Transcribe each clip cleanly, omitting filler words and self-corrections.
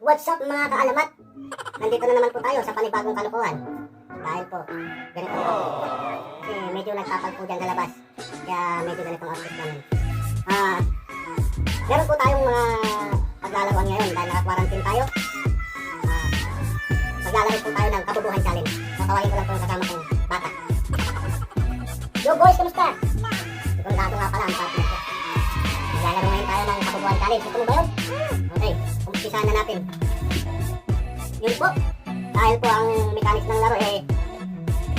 What's up mga kaalamat? Nandito na naman po tayo sa panibagong kalokohan. Dahil po, ganito po. Kasi medyo nagtapag po dyan sa labas. Kaya medyo ganitong outfit namin. Meron po tayong mga paglalaroan ngayon dahil naka-quarantine tayo. Maglalaro po tayo ng kabubuhan challenge. Tatawagin ko lang po yung kasama kong bata. Yo boys, kamusta? Sigurado nga pala ang partner ko. Maglalaro ngayon tayo ng kabubuhan challenge. Gusto mo ba yun? Okay, umpisahan na natin. Yun po, dahil po ang mechanics ng laro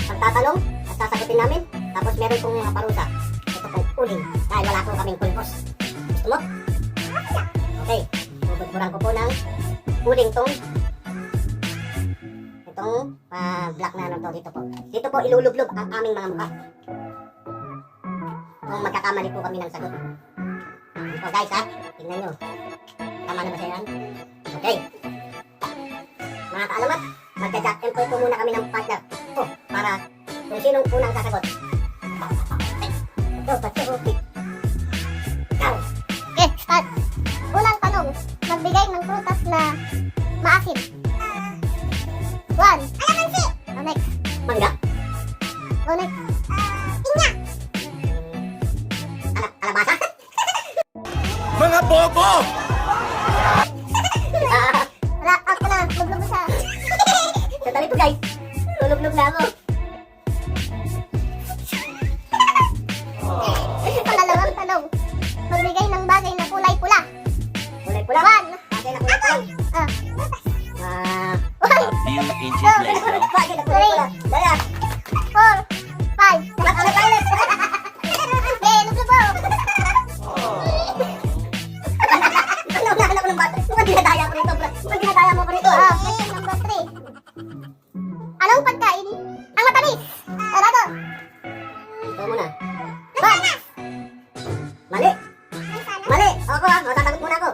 pagtatanong at sasagutin namin. Tapos meron pong mga parusa. Ito pong uling dahil wala po kaming pulpos. Gusto mo? Okay, bubudburan ko po ng uling itong black na ano to dito po. Dito po ilulublob ang aming mga mukha. Kung magkakamali po kami ng sagot. So guys ha, tingnan nyo. Tama na ba siya yan? Okay. Mga kaalamat, magja-jack and po muna kami ng partner. Para kung sinong unang sasagot. Ito, okay. Ikaw. Okay, start. Unang tanong, magbigay ng prutas na maasim. 1. Alamansi. Oh, next. Mangga. Oh, next. Pinya. Kalabasa. Mga bobo! Wrap up ko na. Lublog mo siya. Sandali po guys. Lulublog na ako. Pangalawang tanong, magbigay ng bagay na kulay pula. Kulay pula. 1. Bagay na kulay pula. A few inches later. Bagay na kulay pula. Daya. 4. 5. Black and violet. Lublog mo. Ano ko ng bata? Mukhang dinadaya ko rito. Mukhang dinadaya mo ko rito. Question number 3. Anong pagkain ang matamis? Arado. Ito muna. 1. Mali. Mali. Ako ha. Matasagot muna ako.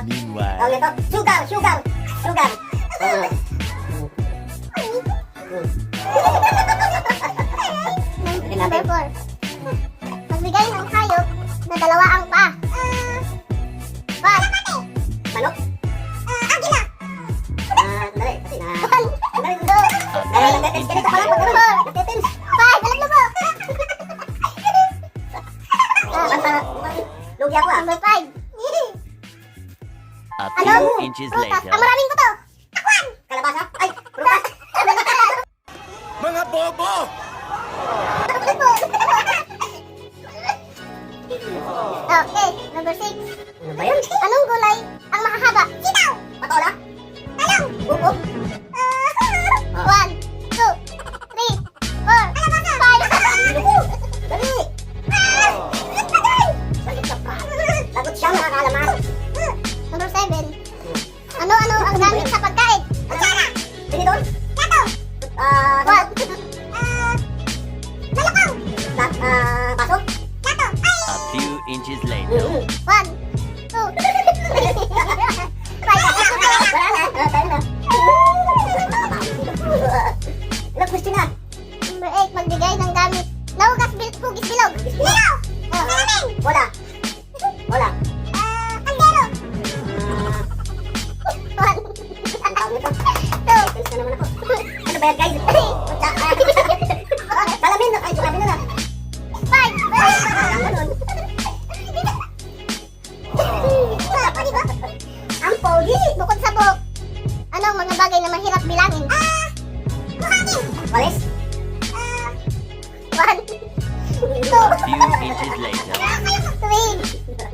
Meanwhile, Tawag ito. Sugar. Sugar. Sugar. Number 4. Magbigay ng hayop na dalawa ang paa. 1. Manok. Agila. Dali. Kasi na. 1. Dali. 2. Ganito pala. Nagtitins. 5. Alam mo po. Basta. Lugi ako ha. Number 5. a Anong few inches prutas later. ang maraming buto? Kalabasa. Ay. Prutas. Mga bobo! Okay, number 6. Ano ba yun? Anong gulay ang mahahaba? Sitaw. Patola. Talong. Buko. 1, 2, 3, 4, 5. Dali. Sagot ka pa. Sagot siya mga kaalaman. Number 7. Ano-ano ang gamit sa pagkain? Kutsara. Tinidor. Plato. 1. Malakaw. Baso. Plato. A few inches later. 1, 2, 3, 5. Wala na. Tayo na. Ilang question na? Number 8. Magbigay ng gamit na hugis bilog. Lilaw. Wala. Wala. Kaldero. 1, Ang tawag nito. 2, Tense na naman ako. Ano ba yan guys? Salamin. Ay, sinabi na na. 5. Ganun. Pwede ba? Ang pogi. Bukod sa buhok, anong mga bagay na mahirap bilangin? Buhangin. Walis. 1, 2, A few inches later. 3,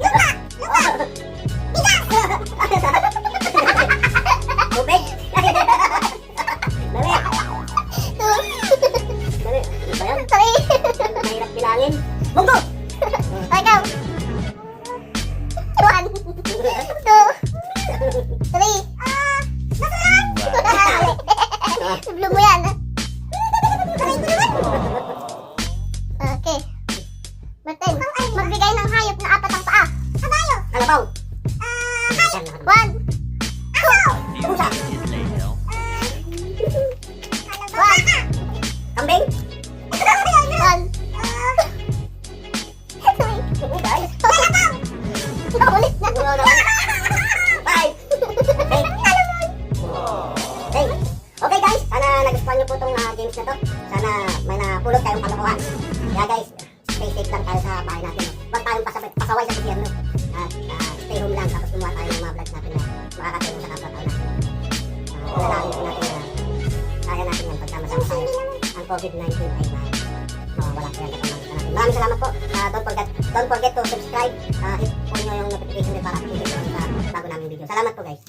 lupa. Tubig. Dali. 2, Dali. Ano ba yan? 3. Mahirap bilangin. Munggo. Ikaw. 1, 2, 3. Meanwhile, Iblo mo yan. Okay. Martin, magbigay ng hayop na apat ang paa. Kabayo. Kalabaw. 1, 2, a few inches later. 1, Kambing. 1, 2, Guys. Ulit na. Five. COVID-19 ay mawawala po yan sa pamamagitan natin. Maraming salamat po. Don't forget to subscribe. Hit po nyo yung notification bell para updated po sa bago namin video. Salamat po guys.